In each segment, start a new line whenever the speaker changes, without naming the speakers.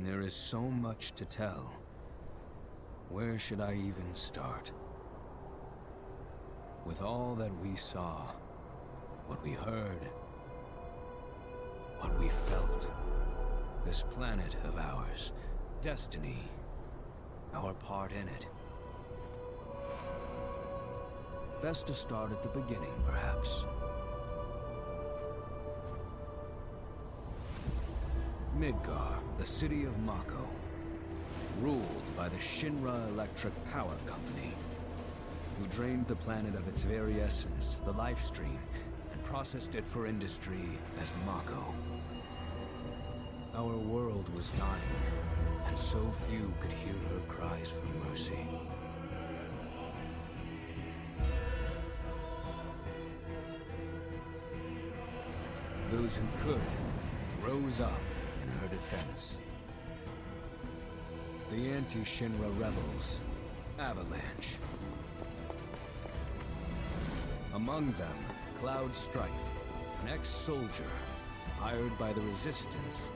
There is so much to tell. Where should I even start? With all that we saw, what we heard, what we felt, this planet of ours, destiny, our part in it. Best to start at the beginning, perhaps. Midgar, the city of Mako, ruled by the Shinra Electric Power Company, who drained the planet of its very essence, the life stream, and processed it for industry as Mako. Our world was dying, and so few could hear her cries for mercy. Those who could rose up in her defense. The anti-Shinra rebels, Avalanche. Among them, Cloud Strife, an ex-soldier hired by the Resistance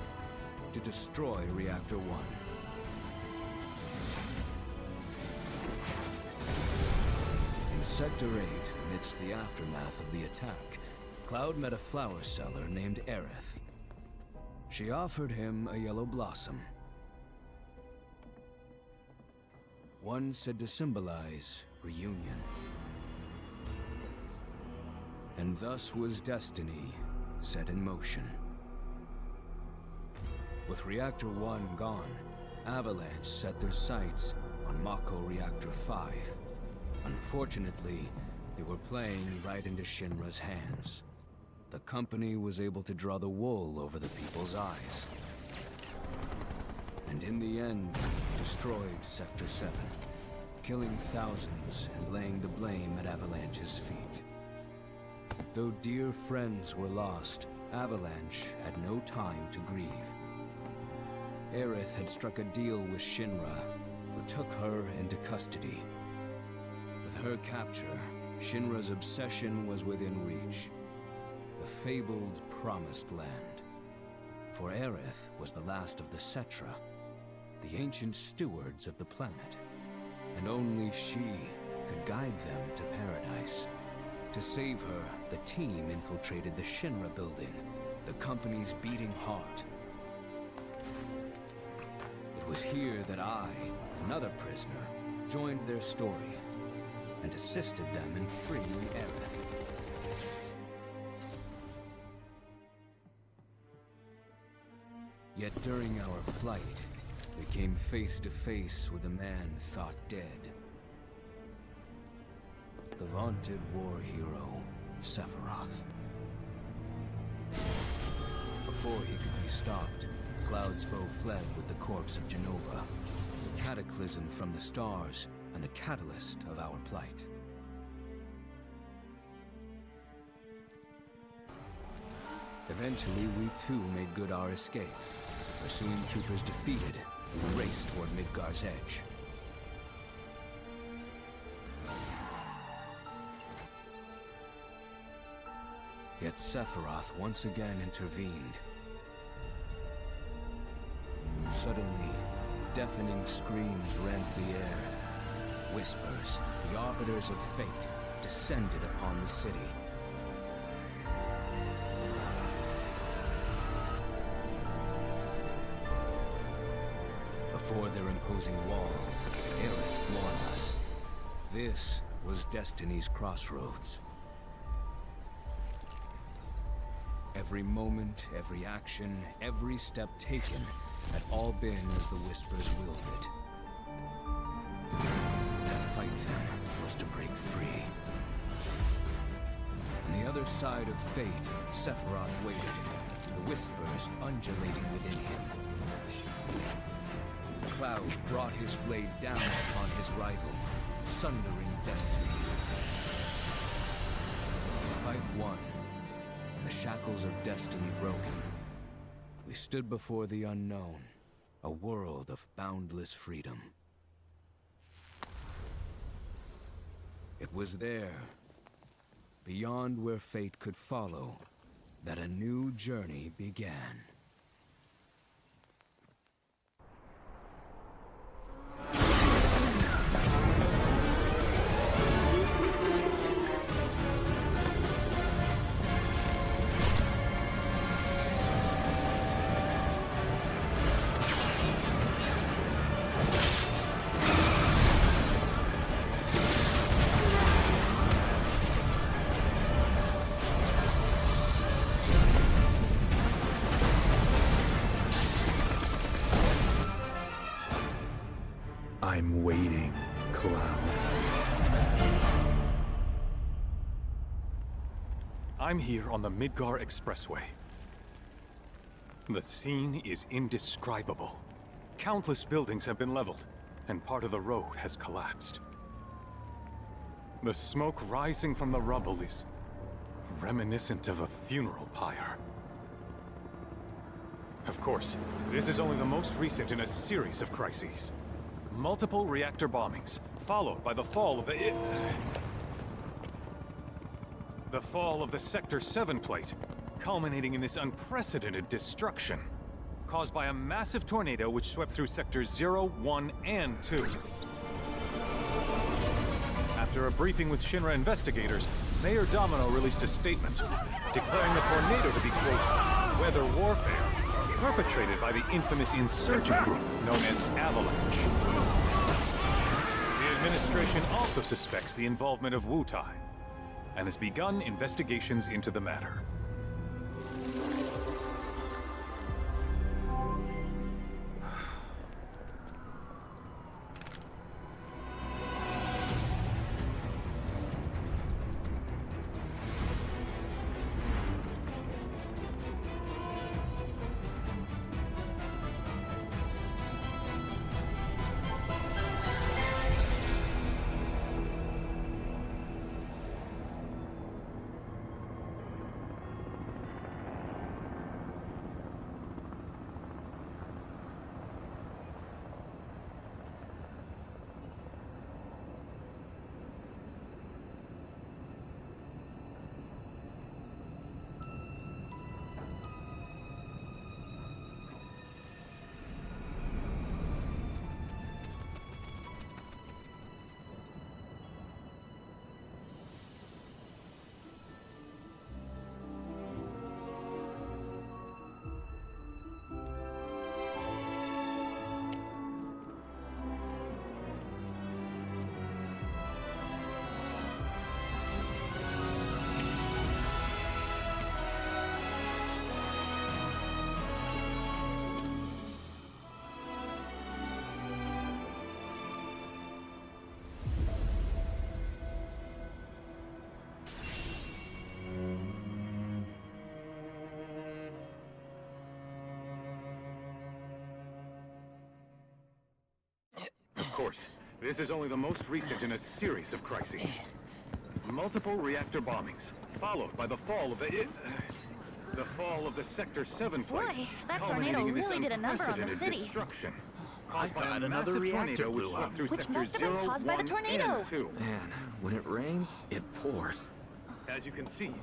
to destroy Reactor 1. In Sector 8, amidst the aftermath of the attack, Cloud met a flower seller named Aerith. She offered him a yellow blossom, one said to symbolize reunion. And thus was destiny set in motion. With Reactor 1 gone, Avalanche set their sights on Mako Reactor 5. Unfortunately, they were playing right into Shinra's hands. The company was able to draw the wool over the people's eyes. And in the end, destroyed Sector 7, killing thousands and laying the blame at Avalanche's feet. Though dear friends were lost, Avalanche had no time to grieve. Aerith had struck a deal with Shinra, who took her into custody. With her capture, Shinra's obsession was within reach. The fabled Promised Land. For Aerith was the last of the Cetra, the ancient stewards of the planet. And only she could guide them to paradise. To save her, the team infiltrated the Shinra building, the company's beating heart. It was here that I, another prisoner, joined their story and assisted them in freeing Aerith. Yet during our flight, we came face to face with a man thought dead. The vaunted war hero, Sephiroth. Before he could be stopped, Cloud's foe fled with the corpse of Genova, the cataclysm from the stars and the catalyst of our plight. Eventually, we too made good our escape. Pursuing troopers defeated, we raced toward Midgar's edge. Yet Sephiroth once again intervened. Suddenly, deafening screams rent the air. Whispers, the arbiters of fate, descended upon the city. Before their imposing wall, Aerith warned us. This was Destiny's crossroads. Every moment, every action, every step taken had all been as the Whispers willed it. To fight them was to break free. On the other side of fate, Sephiroth waited, the Whispers undulating within him. Cloud brought his blade down upon his rival, sundering destiny. The fight won, and the shackles of destiny broken. We stood before the unknown, a world of boundless freedom. It was there, beyond where fate could follow, that a new journey began.
I'm waiting, clown.
I'm here on the Midgar Expressway. The scene is indescribable. Countless buildings have been leveled, and part of the road has collapsed. The smoke rising from the rubble is reminiscent of a funeral pyre. Of course, this is only the most recent in a series of crises. Multiple reactor bombings, followed by the fall of the Sector 7 plate, culminating in this unprecedented destruction, caused by a massive tornado which swept through Sectors 0, 1, and 2. After a briefing with Shinra investigators, Mayor Domino released a statement, declaring the tornado to be, quote, weather warfare, perpetrated by the infamous insurgent group known as Avalanche. The administration also suspects the involvement of Wutai, and has begun investigations into the matter. Of course, this is only the most recent in a series of crises. Multiple reactor bombings, followed by the fall of the Sector 7 plate.
Boy, that tornado really did a number on the city.
I thought another reactor blew up.
Which must have been caused by the tornado.
Man, when it rains, it pours.
As you can see.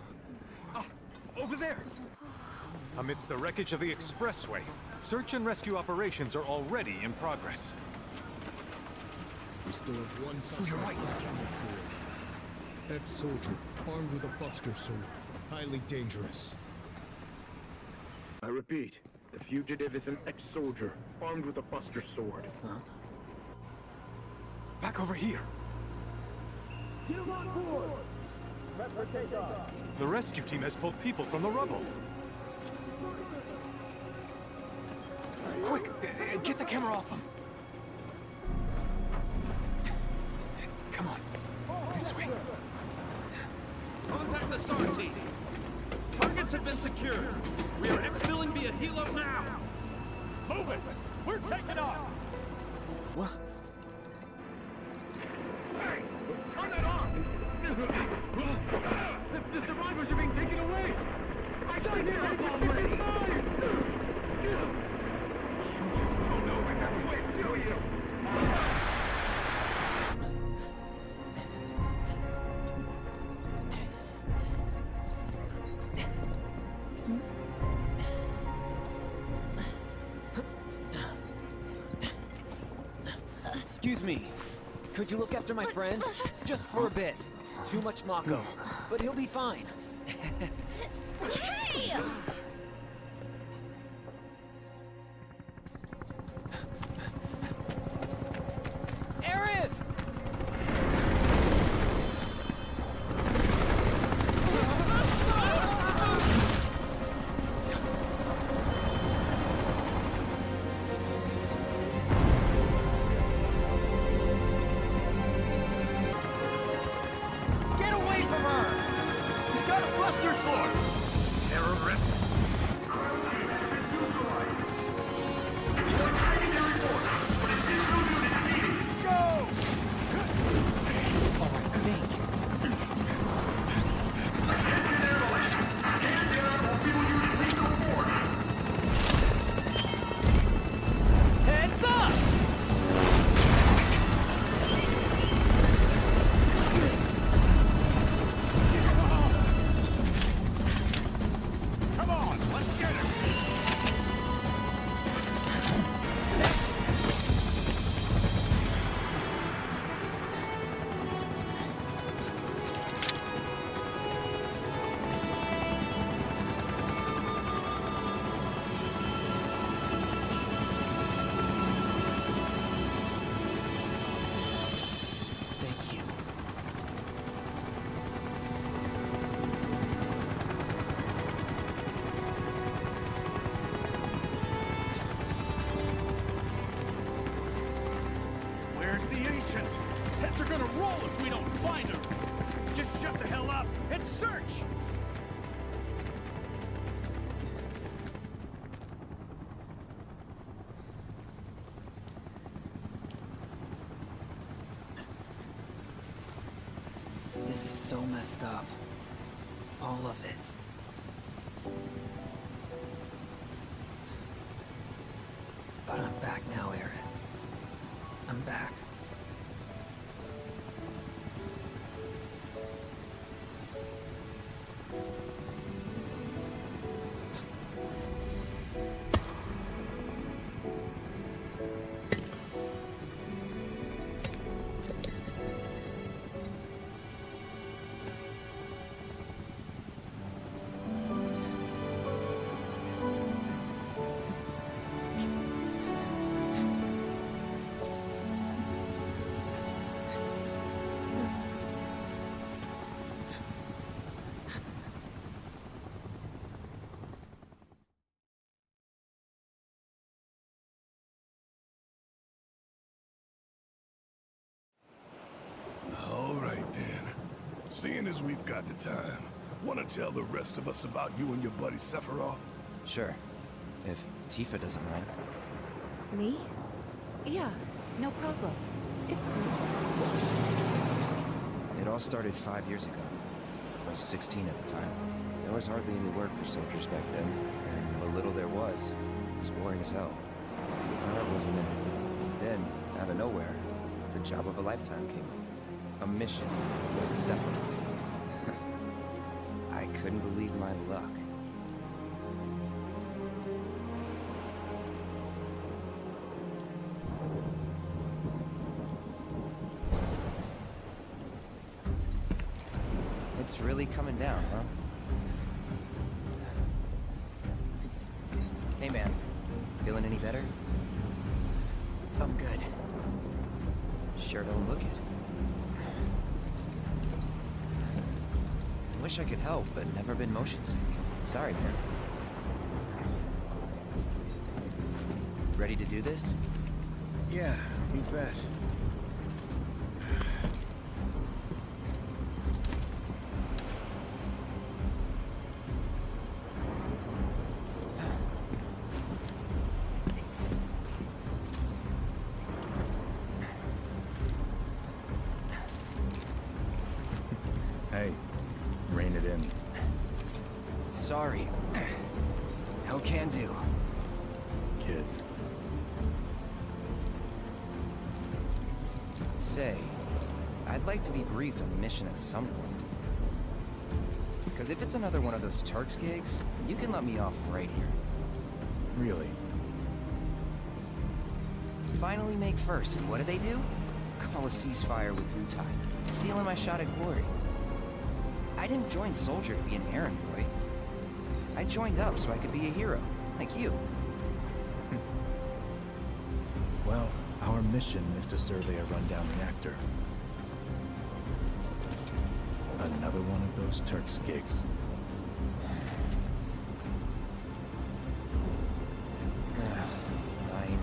Ah, over there! Amidst the wreckage of the expressway, search and rescue operations are already in progress.
We still have one suspect.
You're right.
Ex-soldier, armed with a buster sword. Highly dangerous.
I repeat, the fugitive is an ex-soldier, armed with a buster sword.
Huh?
Back over here!
Get him on board! Prep for takeoff!
The rescue team has pulled people from the rubble. Quick! Get the camera off them! Come on. This way.
Contact the SAR team. Targets have been secured. We are exfilling via helo now.
Move it! We're taking off!
What?
Hey! Turn that off! The survivors are being taken away! I got here! It's mine! Oh no, I have to wait, kill you!
Excuse me. Could you look after my friend? Just for a bit. Too much Mako. But he'll be fine.
Hey!
Aerith!
Shit! Heads are gonna roll if we don't find her! Just shut the hell up and search!
This is so messed up. All of it. But I'm back now, Aerith. I'm back.
All right, then. Seeing as we've got the time, want to tell the rest of us about you and your buddy Sephiroth?
Sure. If Tifa doesn't mind.
Me? Yeah, no problem. It's cool.
It all started 5 years ago. I was 16 at the time. There was hardly any work for soldiers back then, and what little there was boring as hell. My heart wasn't in it. Then, out of nowhere, the job of a lifetime came up. A mission with Sephiroth. I couldn't believe my luck. It's really coming down, huh? Hey man, feeling any better? I'm good. Sure don't look it. I wish I could help, but never been motion sick. Sorry, man. Ready to do this?
Yeah, you bet.
Hey, rein it in.
Sorry. No can do.
Kids.
Say, I'd like to be briefed on the mission at some point. Because if it's another one of those Turks gigs, you can let me off right here.
Really?
Finally make first, and what do they do? Call a ceasefire with Wutai, stealing my shot at glory. I didn't join Soldier to be an errand boy. I joined up so I could be a hero, like you.
Well, our mission is to survey a rundown reactor. Another one of those Turks gigs.
Fine.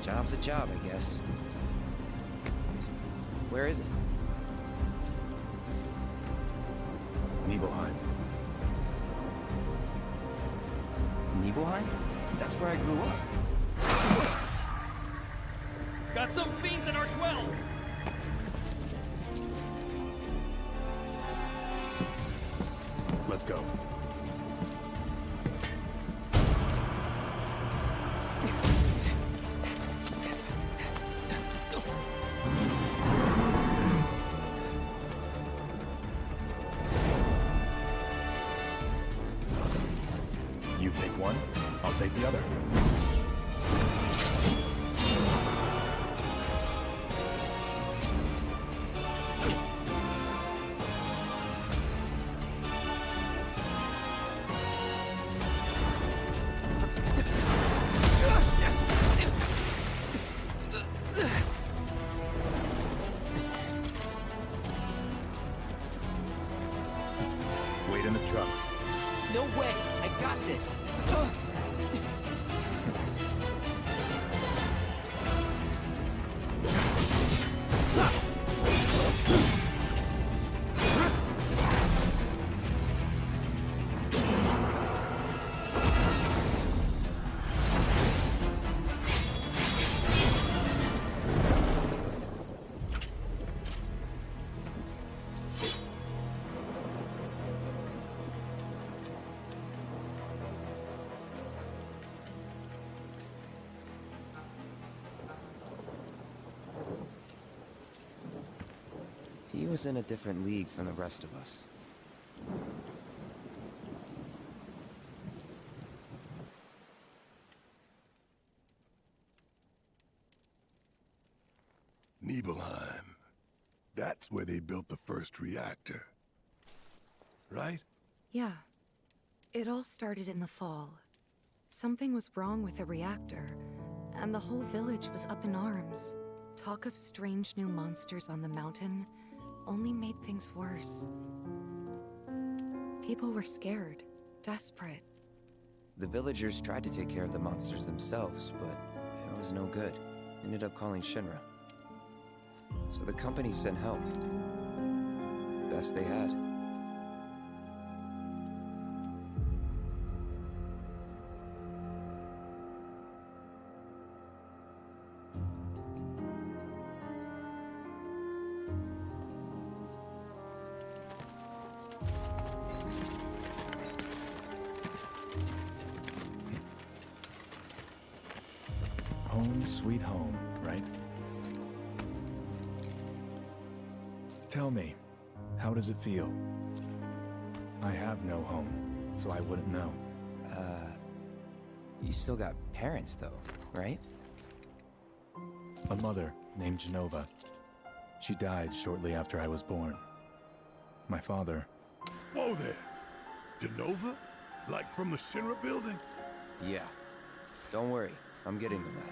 Job's a job, I guess. Where is it?
Nibelheim.
Nibelheim? That's where I grew up.
Got some fiends in our 12!
Let's go. You take one, I'll take the other.
He was in a different league from the rest of us.
Nibelheim. That's where they built the first reactor. Right?
Yeah. It all started in the fall. Something was wrong with the reactor, and the whole village was up in arms. Talk of strange new monsters on the mountain only made things worse. People were scared, desperate.
The villagers tried to take care of the monsters themselves, but it was no good. Ended up calling Shinra. So the company sent help. Best they had.
Home sweet home, right? Tell me, how does it feel? I have no home, so I wouldn't know.
You still got parents though, right?
A mother named Genova. She died shortly after I was born. My father...
Whoa there! Genova? Like from the Shinra building?
Yeah. Don't worry, I'm getting to that.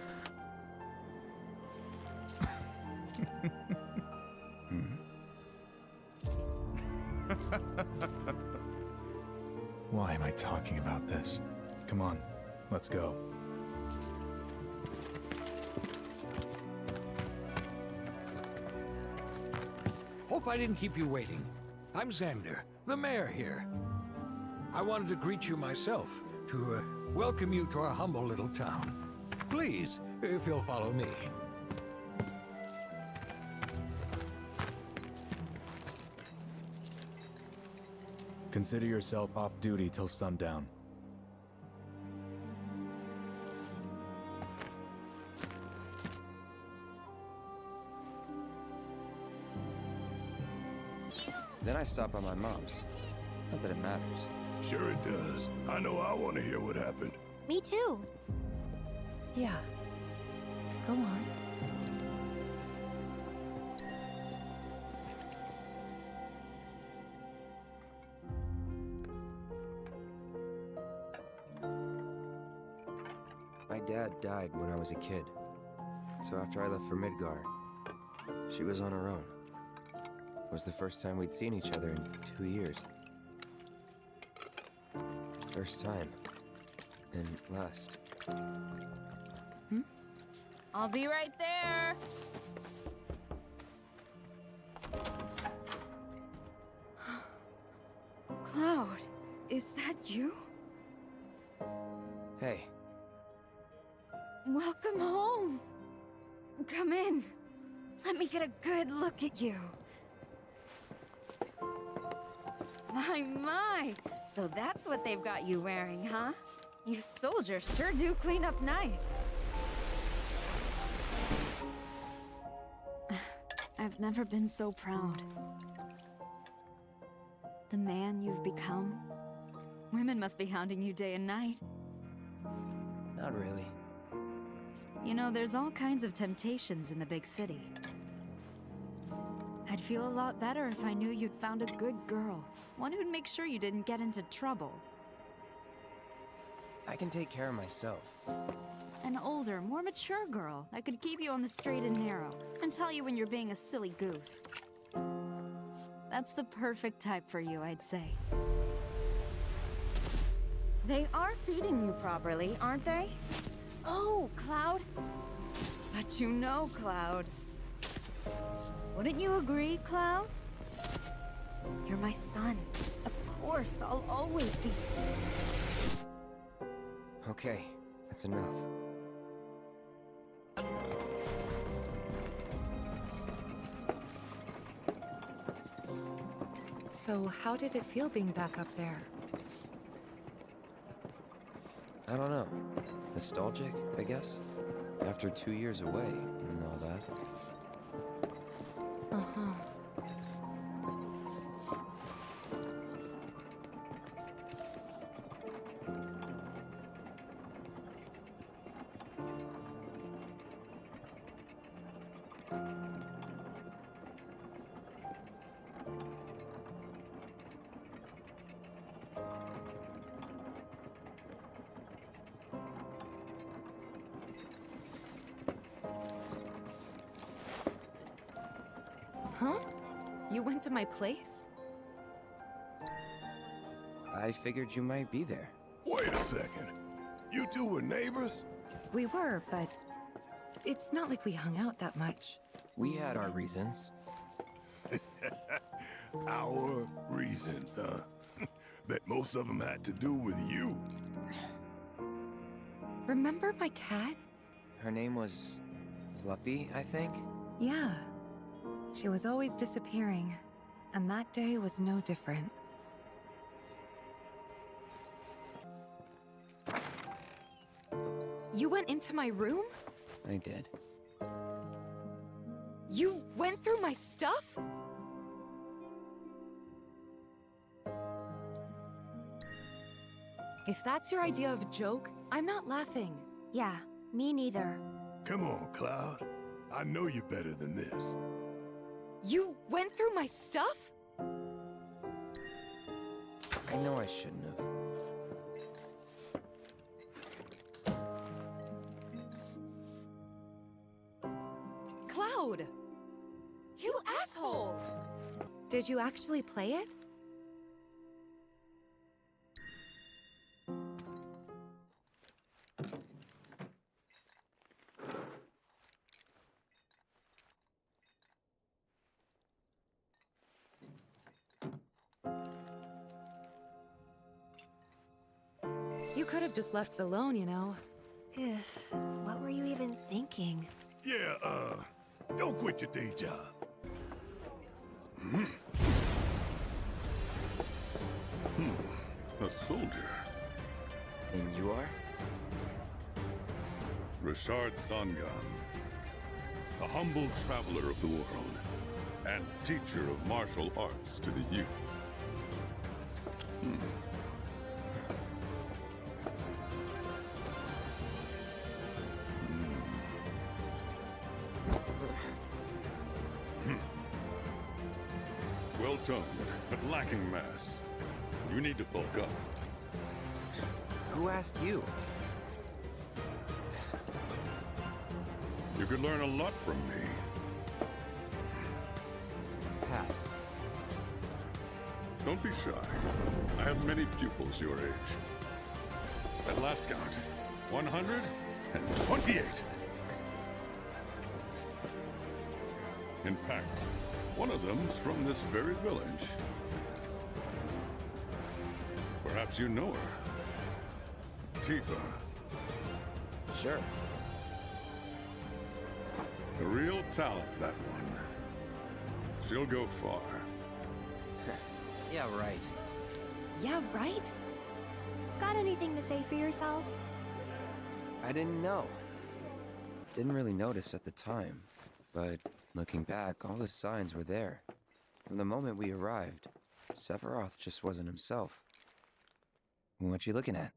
Why am I talking about this? Come on, let's go.
Hope I didn't keep you waiting. I'm Xander, the mayor here. I wanted to greet you myself, to welcome you to our humble little town. Please, if you'll follow me.
Consider yourself off duty till sundown.
Then I stop by my mom's. Not that it matters.
Sure it does. I know I want to hear what happened.
Me too.
Yeah. Go on.
My dad died when I was a kid. So after I left for Midgar, she was on her own. It was the first time we'd seen each other in 2 years. First time. And last.
I'll be right there.
Cloud, is that you?
Hey.
Welcome home. Come in. Let me get a good look at you. My. So that's what they've got you wearing, huh? You soldiers sure do clean up nice. I've never been so proud. The man you've become. Women must be hounding you day and night.
Not really.
You know, there's all kinds of temptations in the big city. I'd feel a lot better if I knew you'd found a good girl. One who'd make sure you didn't get into trouble.
I can take care of myself.
An older, more mature girl that could keep you on the straight and narrow and tell you when you're being a silly goose. That's the perfect type for you, I'd say. They are feeding you properly, aren't they? Oh, Cloud. But you know, Cloud. Wouldn't you agree, Cloud? You're my son. Of course, I'll always be.
Okay, that's enough.
So how did it feel being back up there?
I don't know. Nostalgic, I guess? After 2 years away and all that.
Uh-huh. Huh? You went to my place?
I figured you might be there.
Wait a second. You two were neighbors?
We were, but it's not like we hung out that much.
We had our reasons.
Our reasons, huh? Bet most of them had to do with you.
Remember my cat?
Her name was Fluffy, I think?
Yeah. She was always disappearing, and that day was no different. You went into my room?
I did.
You went through my stuff? If that's your idea of a joke, I'm not laughing.
Yeah, me neither.
Come on, Cloud. I know you're better than this.
You went through my stuff?
I know I shouldn't have.
Cloud! You asshole! Did you actually play it? You could have just left it alone, you know.
What were you even thinking?
Yeah, don't quit your day job.
A soldier.
And you are?
Richard Sangan. A humble traveler of the world, and teacher of martial arts to the youth. Well-toned, but lacking mass. You need to bulk up.
Who asked you?
You could learn a lot from me.
Pass.
Don't be shy. I have many pupils your age. At last count, 128. In fact, one of them's from this very village. Perhaps you know her. Tifa.
Sure.
A real talent, that one. She'll go far.
Yeah, right.
Yeah, right?
Got anything to say for yourself?
I didn't know. Didn't really notice at the time, but looking back, all the signs were there. From the moment we arrived, Sephiroth just wasn't himself. What you looking at?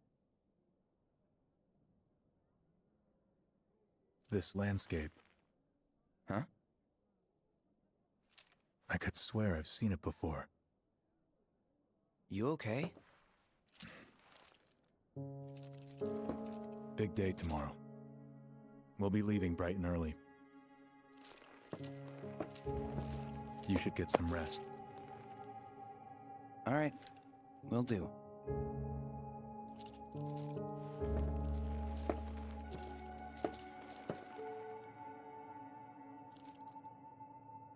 This landscape.
Huh?
I could swear I've seen it before.
You okay?
Big day tomorrow. We'll be leaving bright and early. You should get some rest.
All right. Will do.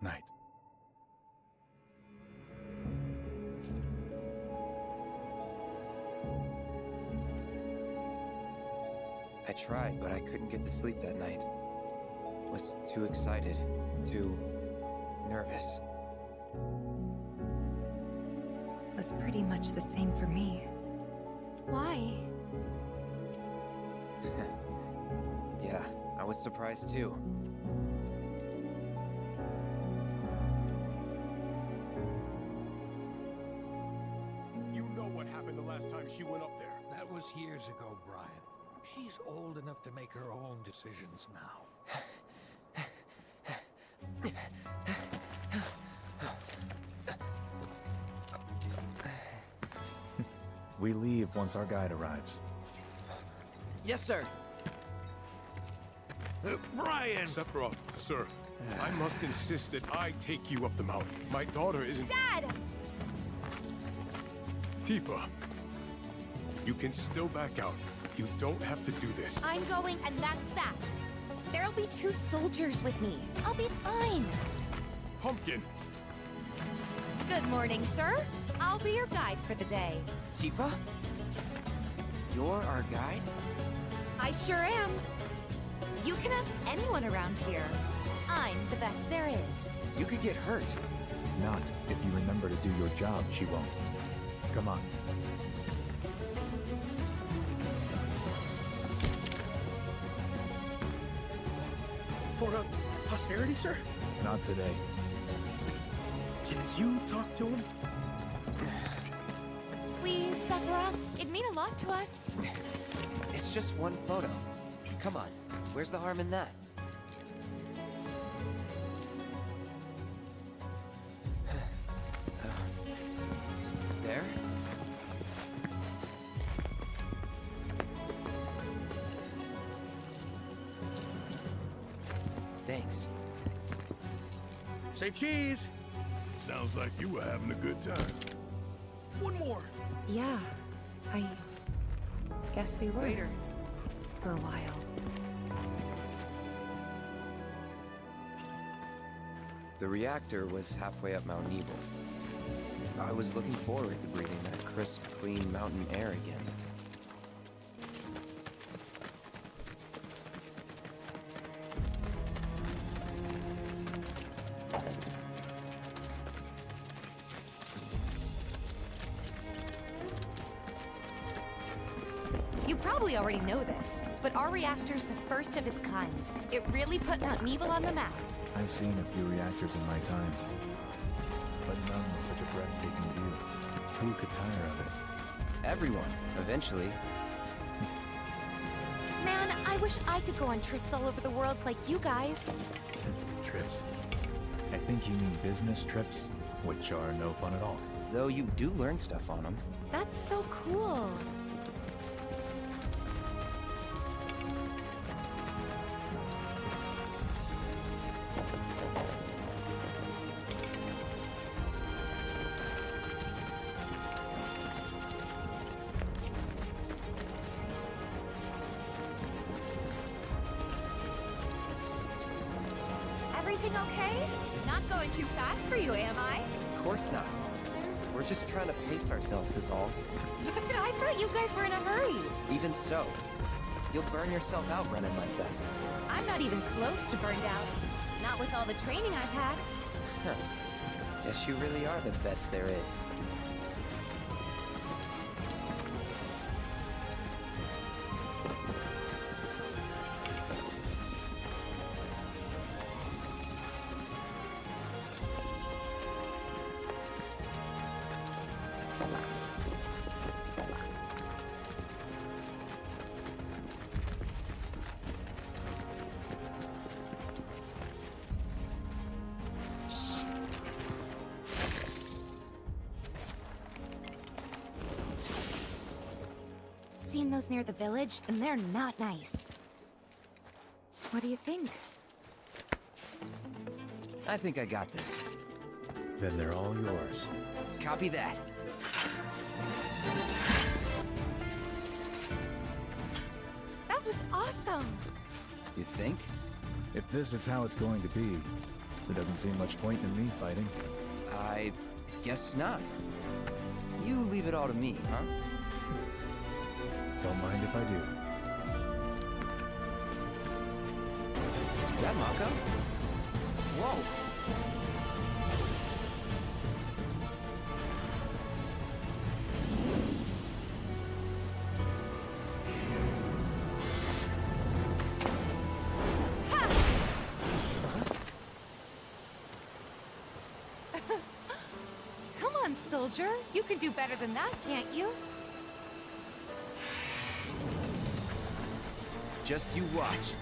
Night.
I tried, but I couldn't get to sleep that night. Was too excited, too nervous.
Was pretty much the same for me.
Why?
Yeah, I was surprised too.
You know what happened the last time she went up there.
That was years ago, Brian. She's old enough to make her own decisions now.
We leave once our guide arrives.
Yes, sir.
Brian!
Sephiroth, sir.
I must insist that I take you up the mountain. My daughter isn't...
Dad!
Tifa, you can still back out. You don't have to do this.
I'm going, and that's that. There'll be 2 soldiers with me. I'll be fine.
Pumpkin!
Good morning, sir. I'll be your guide for the day.
Tifa? You're our guide?
I sure am. You can ask anyone around here. I'm the best there is.
You could get hurt.
Not if you remember to do your job, she won't. Come on.
For posterity, sir?
Not today.
Can you talk to him?
Please, Sephiroth. It'd mean a lot to us.
It's just one photo. Come on. Where's the harm in that? There? Thanks.
Say cheese!
Sounds like you were having a good time.
One more!
Yeah, I guess we were.
Later.
For a while.
The reactor was halfway up Mount Nebel. I was looking forward to breathing that crisp, clean mountain air again.
You probably already know this, but our reactor's the first of its kind. It really put Mount Nebel on the map.
I've seen a few reactors in my time, but none with such a breathtaking view. Who could tire of it?
Everyone, eventually.
Man, I wish I could go on trips all over the world like you guys.
Trips. I think you mean business trips, which are no fun at all.
Though you do learn stuff on them.
That's so cool. Everything okay? Not going too fast for you, am I?
Of course not. We're just trying to pace ourselves is all.
But I thought you guys were in a hurry.
Even so, you'll burn yourself out running like that.
I'm not even close to burned out. Not with all the training I've had.
Huh. Guess you really are the best there is.
Seen those near the village, and they're not nice.
What do you think?
I think I got this.
Then they're all yours.
Copy that.
That was awesome!
You think?
If this is how it's going to be, there doesn't seem much point in me fighting.
I guess not. You leave it all to me, huh?
Don't mind if I do.
That Mako? Whoa!
Come on, soldier. You can do better than that, can't you?
Just you watch.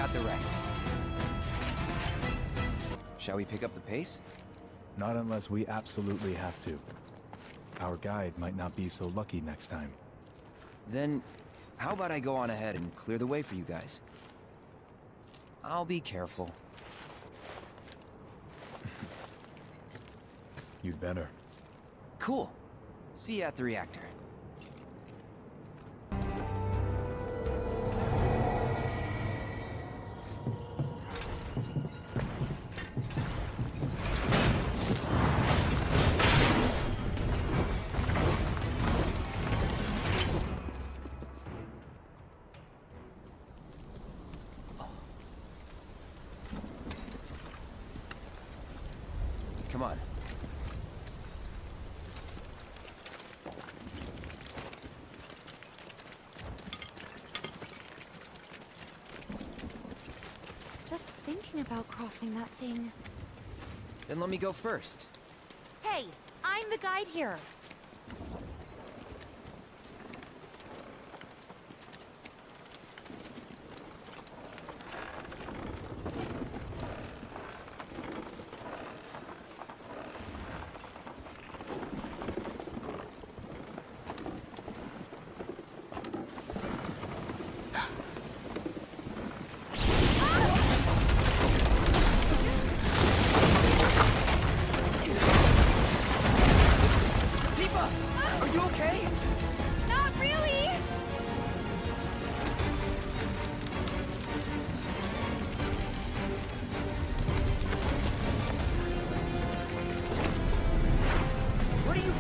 got the rest. Shall we pick up the pace?
Not unless we absolutely have to. Our guide might not be so lucky next time.
Then, how about I go on ahead and clear the way for you guys? I'll be careful.
You'd better.
Cool. See you at the reactor. Come on.
Just thinking about crossing that thing.
Then let me go first.
Hey, I'm the guide here.
Are you okay?
Not really!
What are you...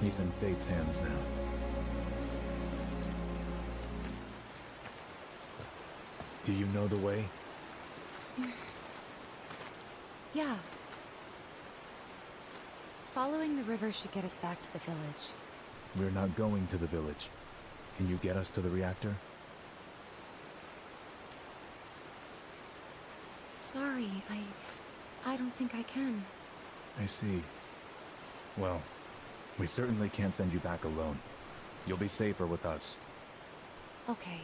He's in Fate's hands now. Do you know the way?
Yeah. Following the river should get us back to the village.
We're not going to the village. Can you get us to the reactor?
Sorry, I don't think I can.
I see. Well, we certainly can't send you back alone. You'll be safer with us.
Okay.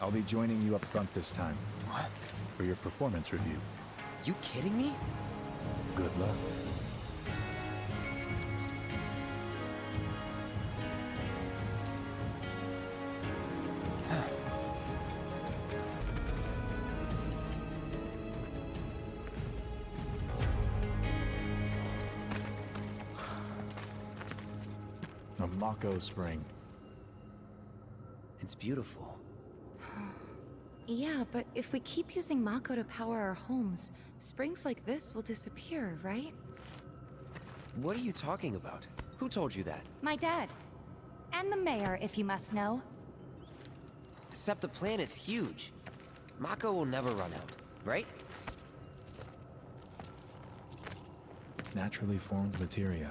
I'll be joining you up front this time. For your performance review.
You kidding me?
Good luck. A Mako spring.
It's beautiful.
Yeah, but if we keep using Mako to power our homes, springs like this will disappear, right?
What are you talking about? Who told you that?
My dad. And the mayor, if you must know.
Except the planet's huge. Mako will never run out, right?
Naturally formed materia.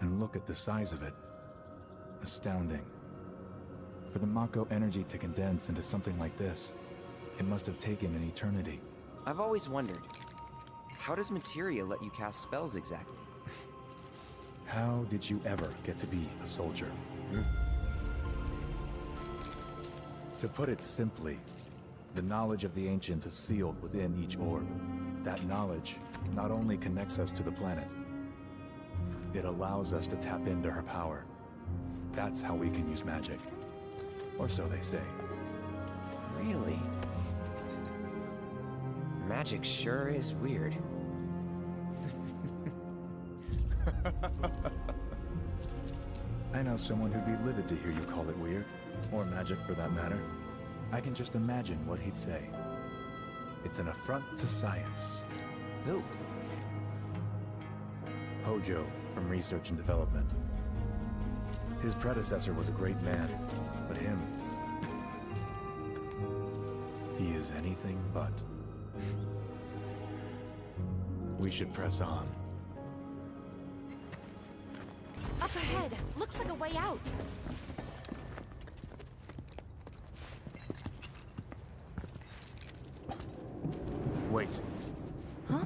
And look at the size of it. Astounding. For the Mako energy to condense into something like this, it must have taken an eternity.
I've always wondered, how does materia let you cast spells exactly?
How did you ever get to be a soldier? To put it simply, the knowledge of the ancients is sealed within each orb. That knowledge not only connects us to the planet, it allows us to tap into her power. That's how we can use magic. Or so they say.
Really? Magic sure is weird.
I know someone who'd be livid to hear you call it weird, or magic for that matter. I can just imagine what he'd say. It's an affront to science.
Who?
Hojo, from Research and Development. His predecessor was a great man, but him... he is anything but. We should press on.
Up ahead! Looks like a way out!
Wait.
Huh?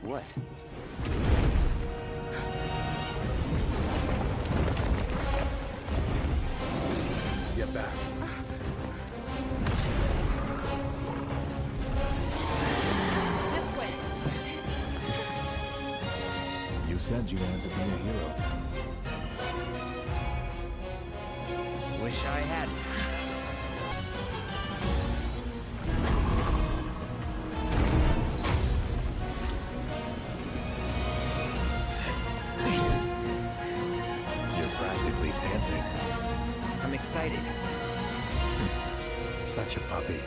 What?
Get back.
This way!
You said you wanted to be a hero.
Wish I hadn't.
You're practically panting.
I'm excited.
Such a puppy.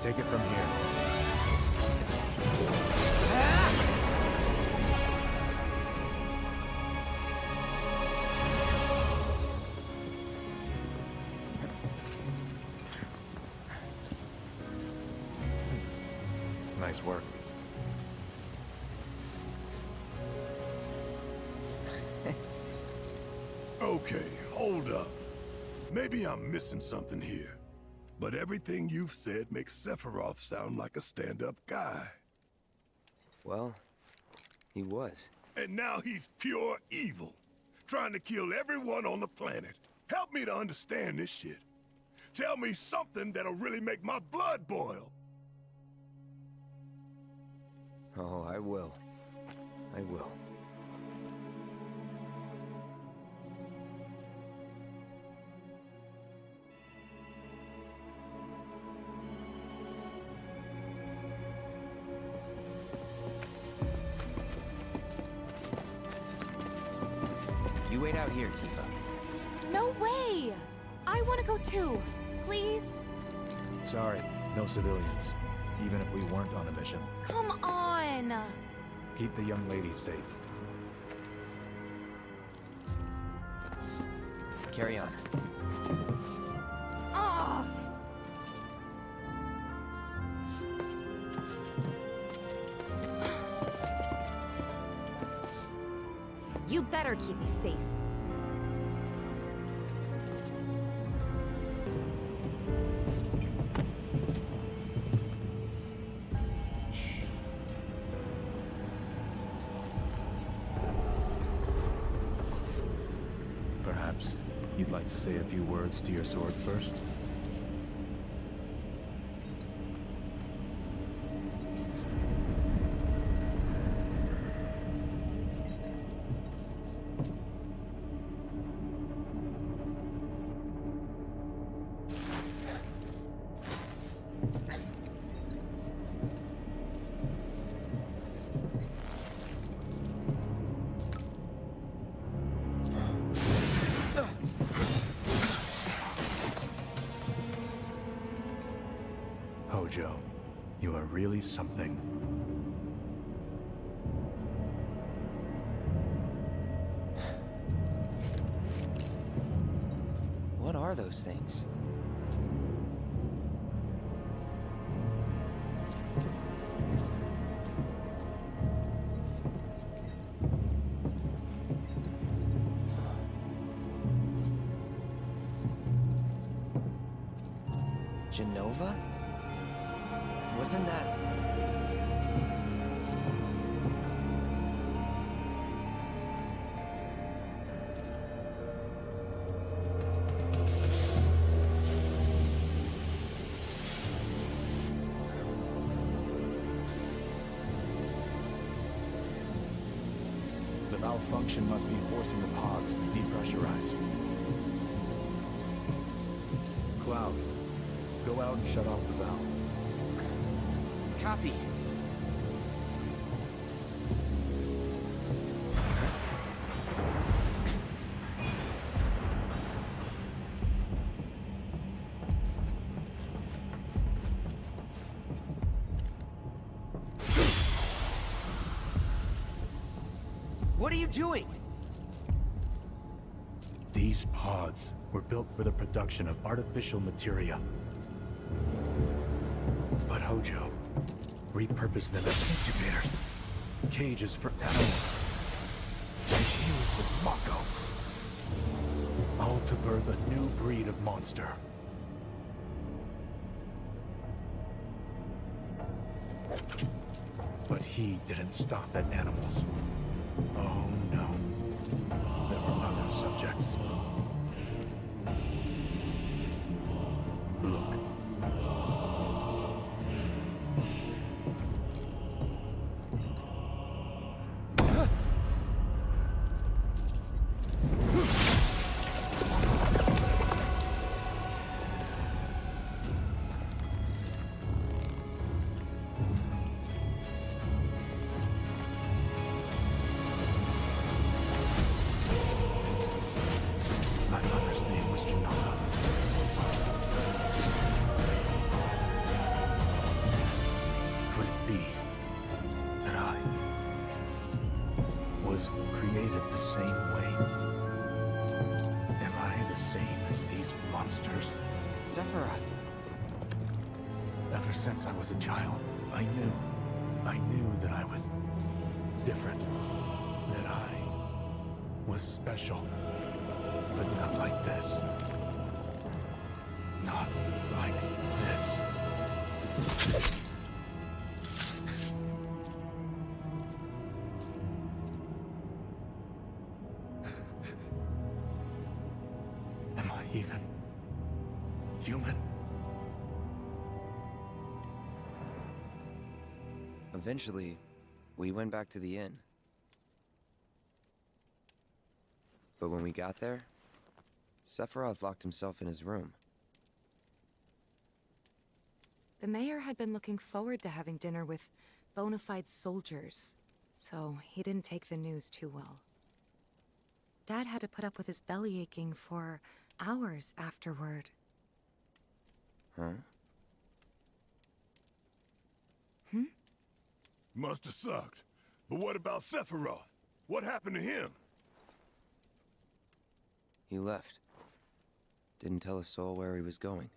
Take it from here. Nice work.
Okay, hold up. Maybe I'm missing something here. But everything you've said makes Sephiroth sound like a stand-up guy.
Well, he was.
And now he's pure evil, trying to kill everyone on the planet. Help me to understand this shit. Tell me something that'll really make my blood boil.
Oh, I will. I will. You wait out here, Tifa.
No way! I want to go too. Please?
Sorry, no civilians. Even if we weren't on a mission.
Come on!
Keep the young lady safe.
Carry on.
Ah! You better keep me safe.
Perhaps you'd like to say a few words to your sword first? Hojo, you are really something.
those things? Genova? Wasn't that...
The malfunction must be forcing the pods to depressurize. Cloud, go out and shut off the valve.
Copy. What are you doing?
These pods were built for the production of artificial materia. But Hojo repurposed them as incubators, cages for animals, infused with Mako, all to birth a new breed of monster. But he didn't stop at animals. Oh no, there were other subjects. Look. My mother's name was Junaka. Could it be that I was created the same way? Am I the same as these monsters?
Sephiroth.
Ever since I was a child, I knew that I was different, that I was special, but not like this. Not like this. Am I even human?
Eventually, we went back to the inn. But when we got there, Sephiroth locked himself in his room.
The mayor had been looking forward to having dinner with bona fide soldiers, so he didn't take the news too well. Dad had to put up with his belly aching for hours afterward.
Huh?
Must have sucked. But what about Sephiroth? What happened to him?
He left. Didn't tell a soul where he was going.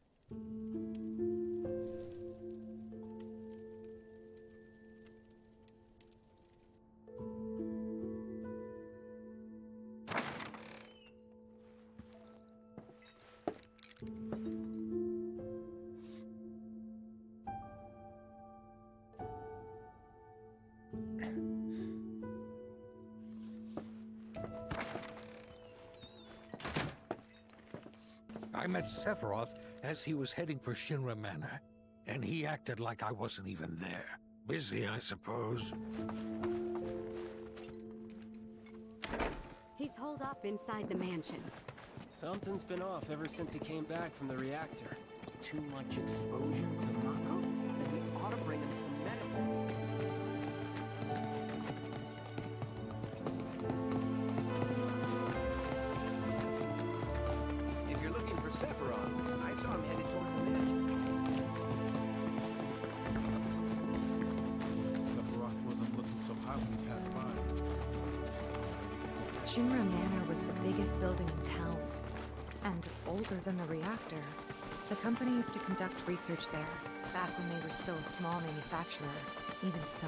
I met Sephiroth as he was heading for Shinra Manor, and he acted like I wasn't even there. Busy, I suppose.
He's holed up inside the mansion.
Something's been off ever since he came back from the reactor. Too much exposure to Mako? We ought to bring him some medicine.
If you're looking for Sephiroth, I saw him headed toward the mansion.
Sephiroth wasn't looking so hot when we passed by.
Shinra Manor was the biggest building in town, and older than the reactor. The company used to conduct research there, back when they were still a small manufacturer. Even so,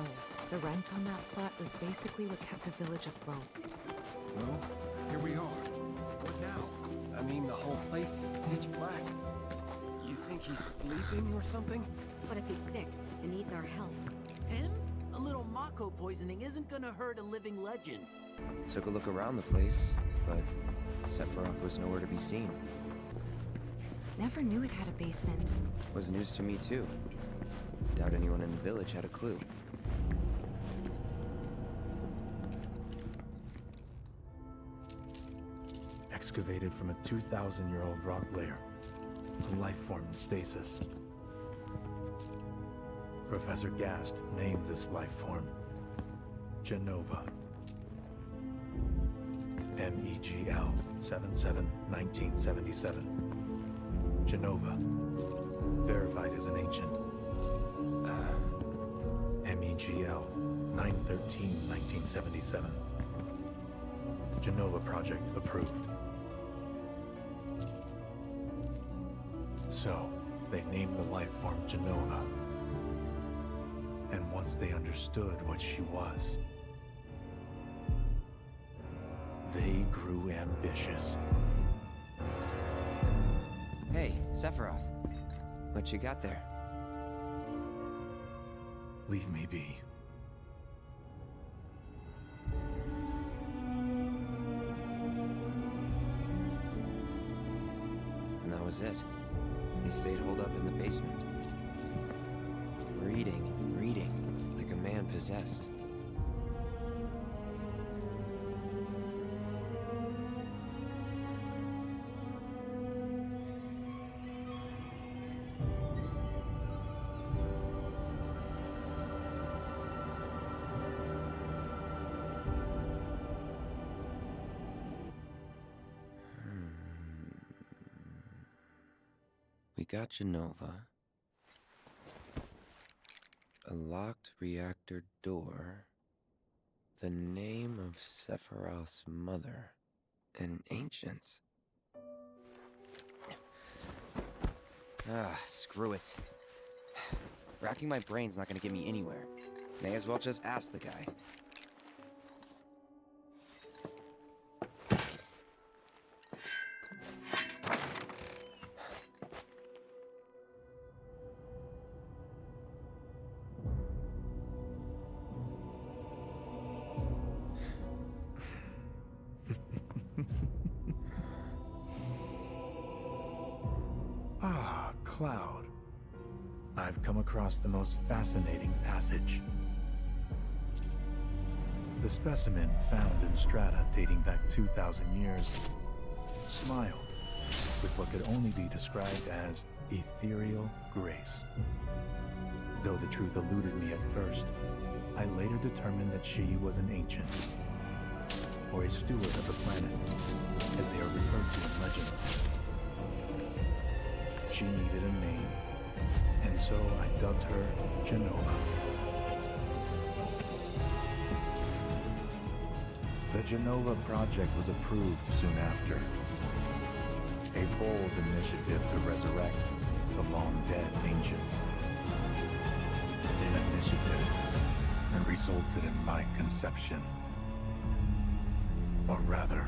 the rent on that plot was basically what kept the village afloat.
Well, here we are. What now?
I mean, the whole place is pitch black. You think he's sleeping or something?
What if he's sick and needs our help?
Him? A little Mako poisoning isn't gonna hurt a living legend.
Took a look around the place, but Sephiroth was nowhere to be seen.
Never knew it had a basement.
Was news to me too. Doubt anyone in the village had a clue.
Excavated from a 2,000-year-old rock layer, a life form in stasis. Professor Gast named this life form Genova. MEGL 77-1977. Genova. Verified as an ancient. MEGL 9/13/1977. Genova project approved. So, they named the life form Genova. And once they understood what she was, they grew ambitious.
Hey, Sephiroth. What you got there?
Leave me be.
And that was it. He stayed holed up in the basement. Reading, like a man possessed. We got Genova. A locked reactor door. The name of Sephiroth's mother. And ancients. Screw it. Racking my brain's not gonna get me anywhere. May as well just ask the guy.
Cloud. I've come across the most fascinating passage. The specimen found in strata dating back 2,000 years smiled with what could only be described as ethereal grace. Though the truth eluded me at first, I later determined that she was an ancient, or a steward of the planet, as they are referred to in legend. She needed a name, and so I dubbed her Genova. The Genova project was approved soon after. A bold initiative to resurrect the long-dead ancients. An initiative that resulted in my conception. Or rather,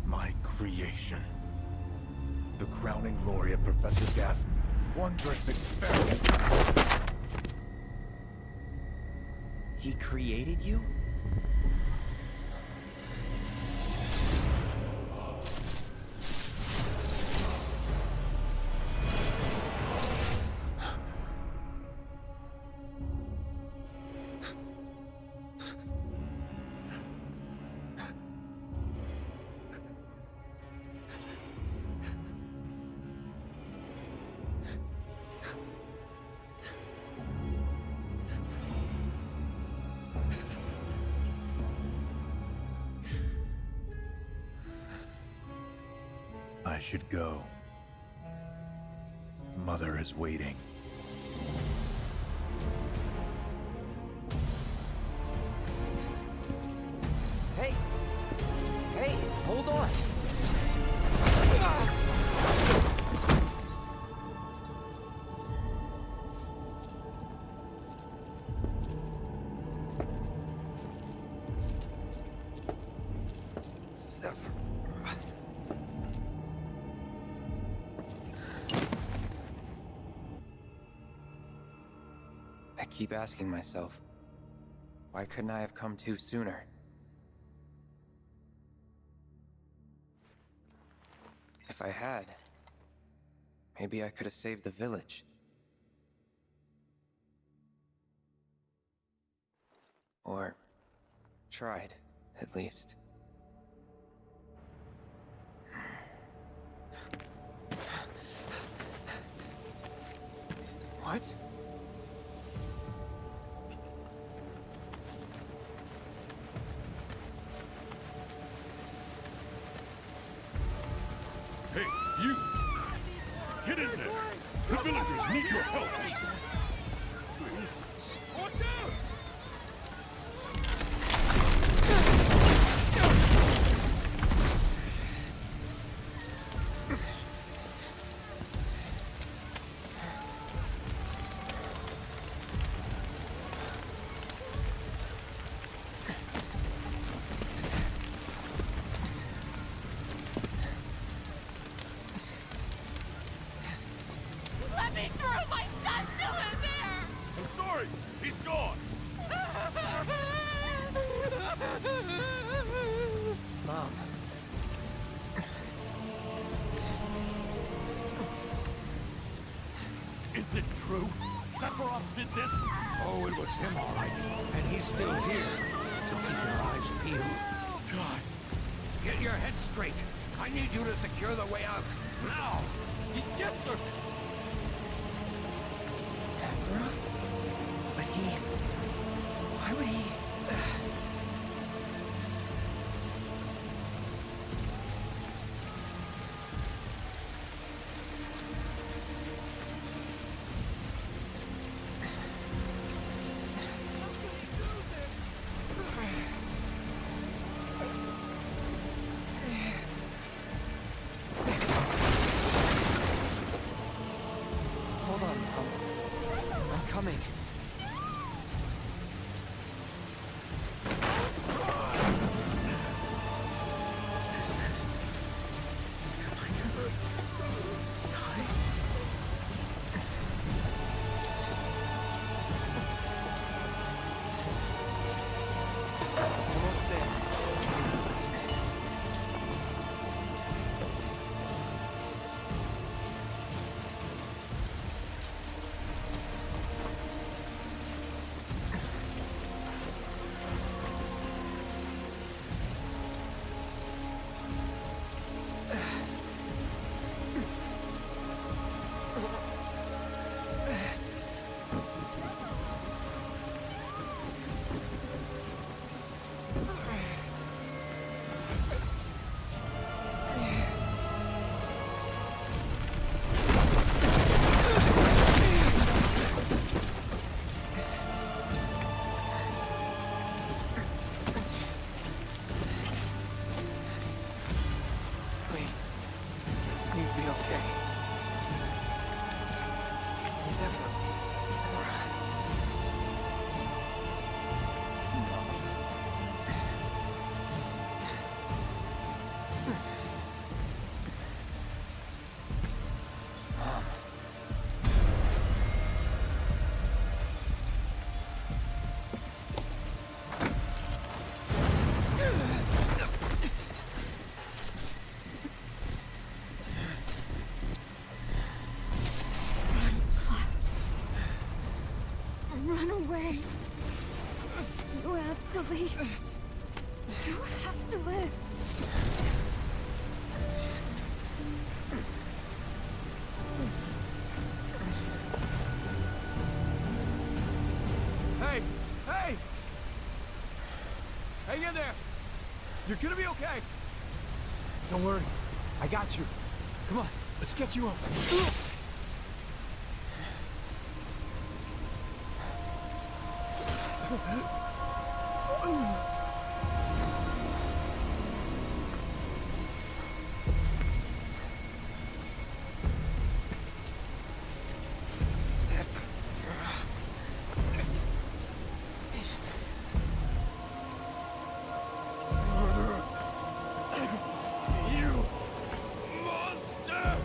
my creation. The crowning glory of Professor Gast's wondrous experiment.
He created you?
I should go. Mother is waiting.
Hey! Hey, hold on! I keep asking myself, why couldn't I have come to sooner? If I had, maybe I could have saved the village. Or tried, at least. What?
Hey, you! Get in there! The villagers need your help!
Watch out!
Let me through! My son's still in there!
I'm sorry! He's gone!
Mom.
Is it true? Sephiroth did this?
Oh, it was him, all right. And he's still here. So keep your eyes peeled. God. Get your head straight. I need you to secure the way out. Now!
Yes, sir!
Sephiroth? But why would he... Hold on, Mom. I'm coming. Almost there. Please be okay. Sephiroth. Mom.
Run away. You have to leave. You have to live.
Hey! Hey! Hang in there! You're gonna be okay! Don't worry. I got you. Come on, let's get you up.
You monster!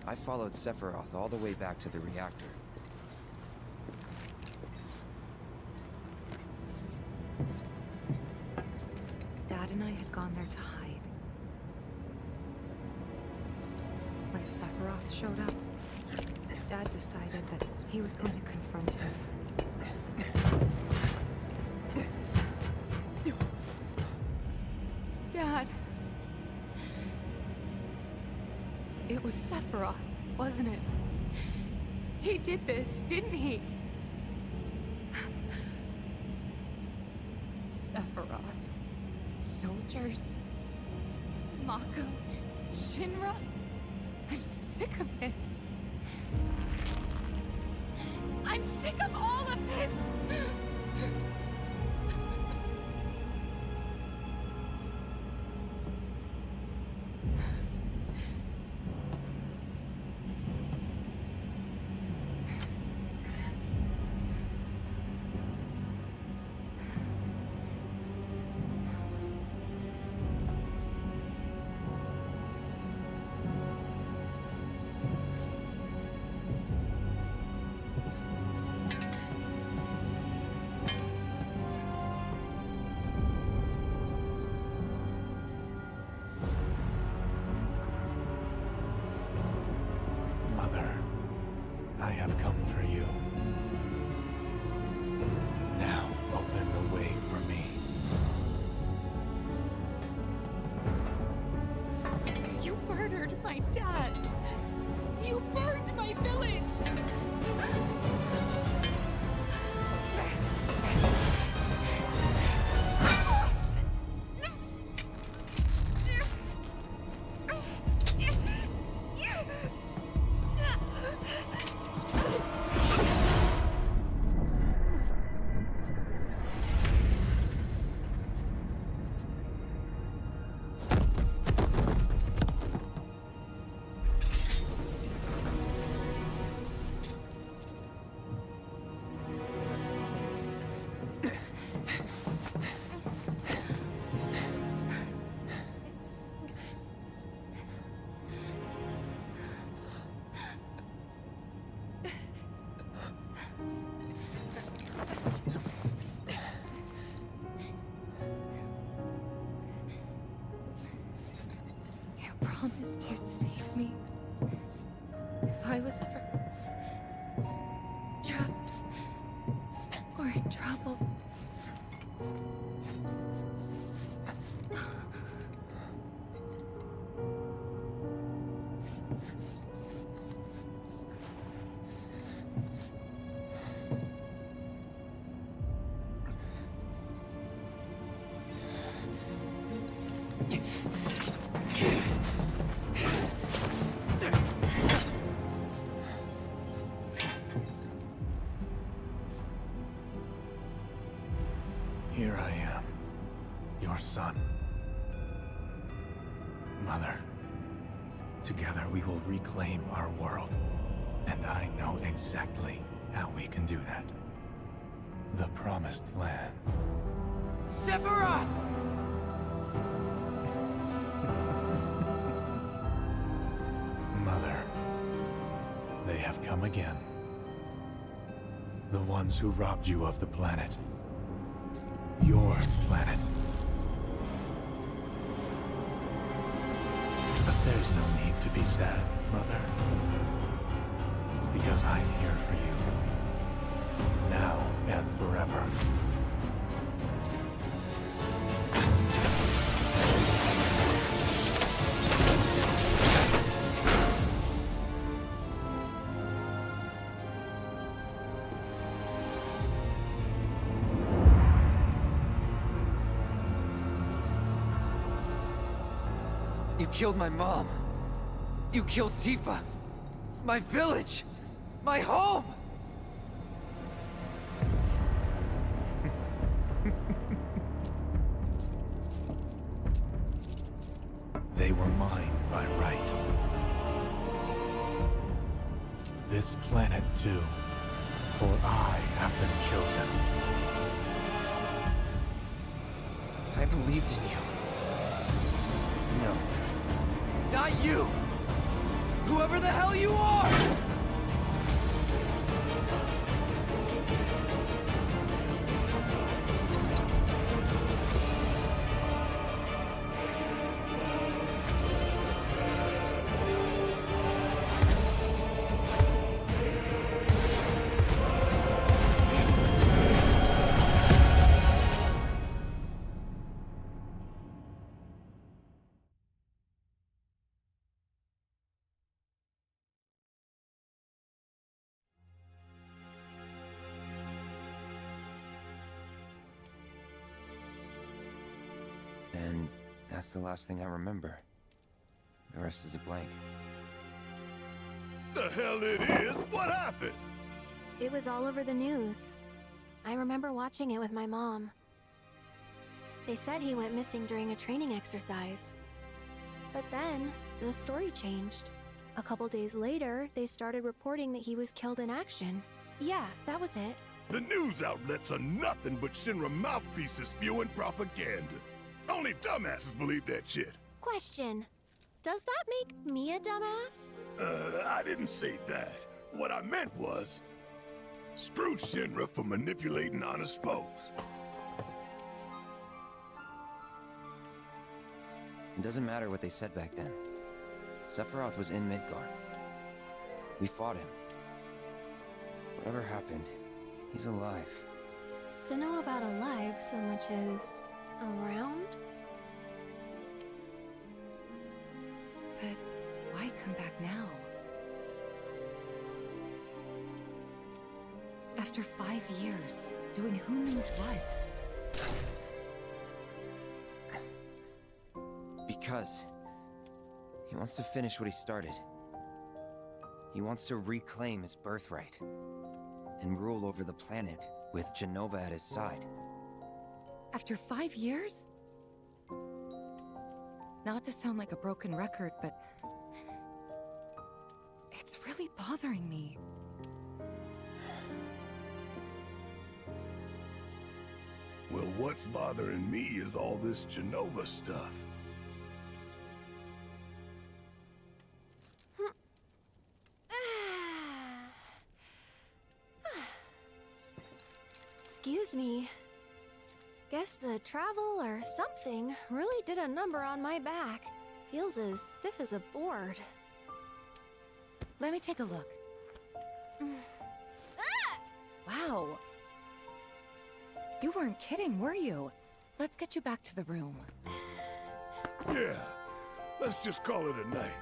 I followed Sephiroth all the way back to the reactor.
Dad and I had gone there to hide. When Sephiroth showed up, Dad decided that he was going to confront him. Dad! It was Sephiroth, wasn't it? He did this, didn't he? Sephiroth. Soldiers. Mako. Shinra. I'm sick of this. I'm sick of all of this!
Mother, I have come for you. Now open the way for me.
You murdered my dad! You burned my village! You promised you'd save me if I was ever trapped or in trouble.
Here I am, your son. Mother, together we will reclaim our world. And I know exactly how we can do that. The Promised Land.
Sephiroth!
Mother, they have come again. The ones who robbed you of the planet. Your planet. But there's no need to be sad, Mother. Because I'm here for you. Now and forever.
You killed my mom. You killed Tifa. My village. My home.
They were mine by right. This planet too, for I have been chosen.
I believed in you. No. Not you!
Whoever the hell you are!
And that's the last thing I remember. The rest is a blank.
The hell it is? What happened?
It was all over the news. I remember watching it with my mom. They said he went missing during a training exercise. But then, the story changed. A couple days later, they started reporting that he was killed in action. Yeah, that was it.
The news outlets are nothing but Shinra mouthpieces spewing propaganda. Only dumbasses believe that shit.
Question. Does that make me a dumbass?
I didn't say that. What I meant was, screw Shinra for manipulating honest folks.
It doesn't matter what they said back then. Sephiroth was in Midgar. We fought him. Whatever happened, he's alive.
Don't know about alive so much as around?
But why come back now? After 5 years, doing who knows what?
Because he wants to finish what he started. He wants to reclaim his birthright and rule over the planet with Jenova at his side.
After 5 years? Not to sound like a broken record, but it's really bothering me.
Well, what's bothering me is all this Jenova stuff.
Excuse me. Guess the travel or something really did a number on my back. Feels as stiff as a board.
Let me take a look. Wow. You weren't kidding, were you? Let's get you back to the room.
Yeah, let's just call it a night.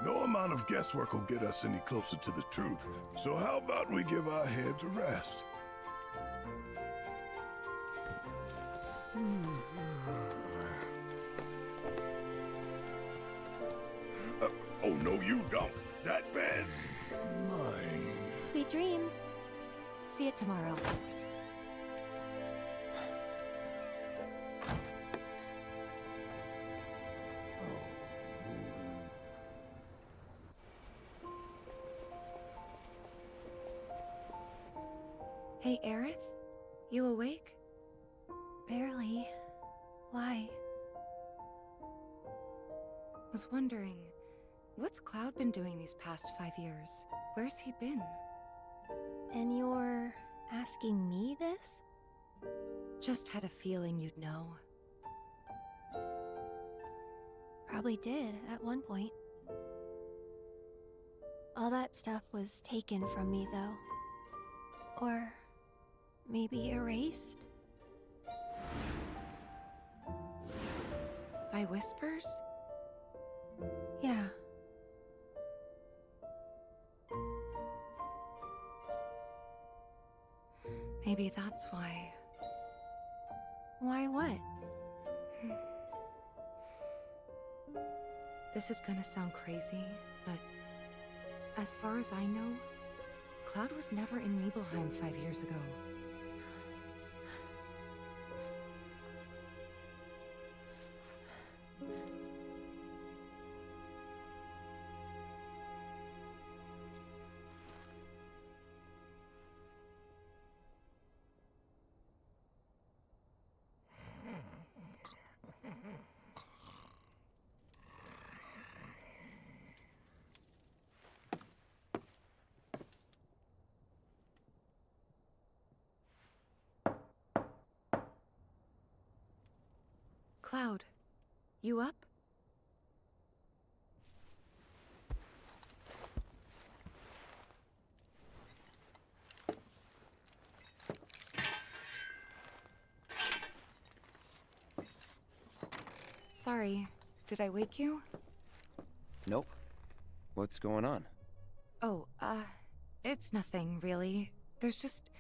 No amount of guesswork will get us any closer to the truth, so how about we give our heads a rest? Oh, no, you don't. That bed's mine.
Sweet dreams.
See you tomorrow. Hey, Aerith? You awake?
Barely. Why?
Was wondering, what's Cloud been doing these past 5 years? Where's he been?
And you're asking me this?
Just had a feeling you'd know.
Probably did, at one point. All that stuff was taken from me, though. Or maybe erased?
By whispers?
Yeah.
Maybe that's why.
Why what?
This is gonna sound crazy, but as far as I know, Cloud was never in Nibelheim 5 years ago. Cloud, you up? Sorry, did I wake you?
Nope. What's going on?
Oh, it's nothing, really. There's just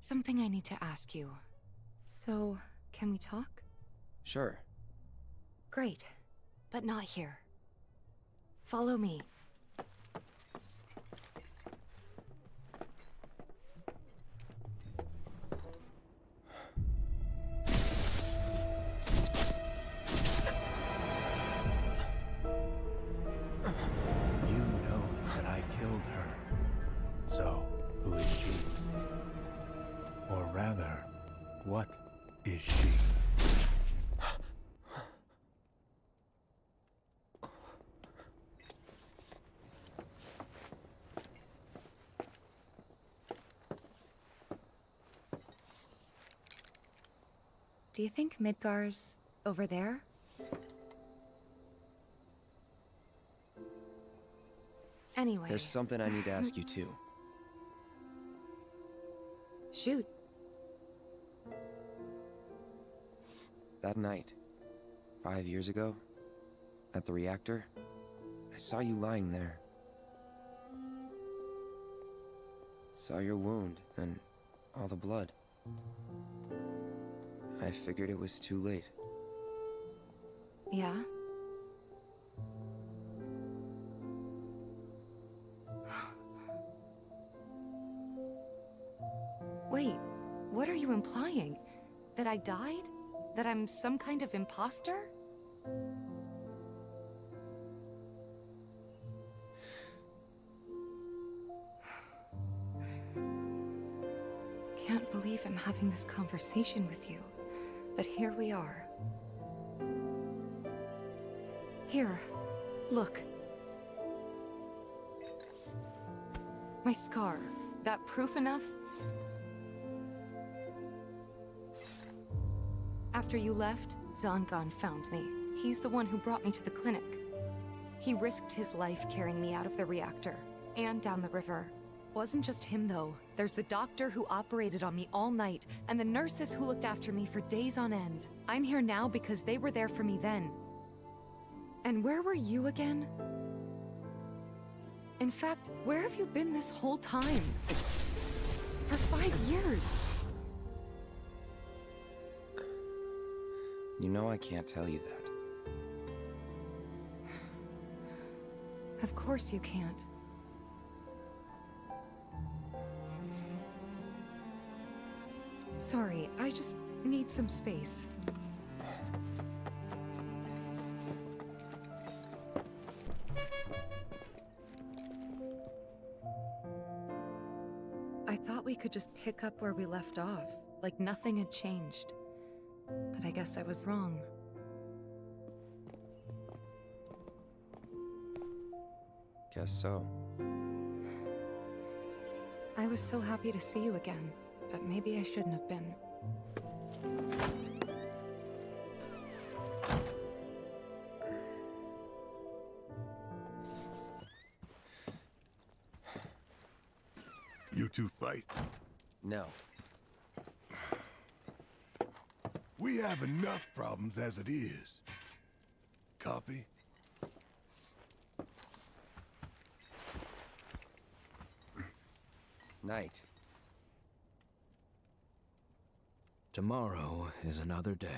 something I need to ask you. So, can we talk?
Sure.
Great, but not here. Follow me.
You know that I killed her. So, who is she? Or rather, what is she?
Do you think Midgar's over there? Anyway.
There's something I need to ask you too.
Shoot.
That night, 5 years ago, at the reactor, I saw you lying there. Saw your wound and all the blood. I figured it was too late.
Yeah? Wait, what are you implying? That I died? That I'm some kind of imposter? Can't believe I'm having this conversation with you, but here we are. Here, look. My scar. That proof enough? After you left, Zangan found me. He's the one who brought me to the clinic. He risked his life carrying me out of the reactor, and down the river. Wasn't just him, though. There's the doctor who operated on me all night, and the nurses who looked after me for days on end. I'm here now because they were there for me then. And where were you again? In fact, where have you been this whole time? For 5 years.
You know I can't tell you that.
Of course you can't. Sorry, I just need some space. I thought we could just pick up where we left off, like nothing had changed. But I guess I was wrong.
Guess so.
I was so happy to see you again, but maybe I shouldn't have been.
You two fight?
No.
We have enough problems as it is. Copy?
Night.
Tomorrow is another day.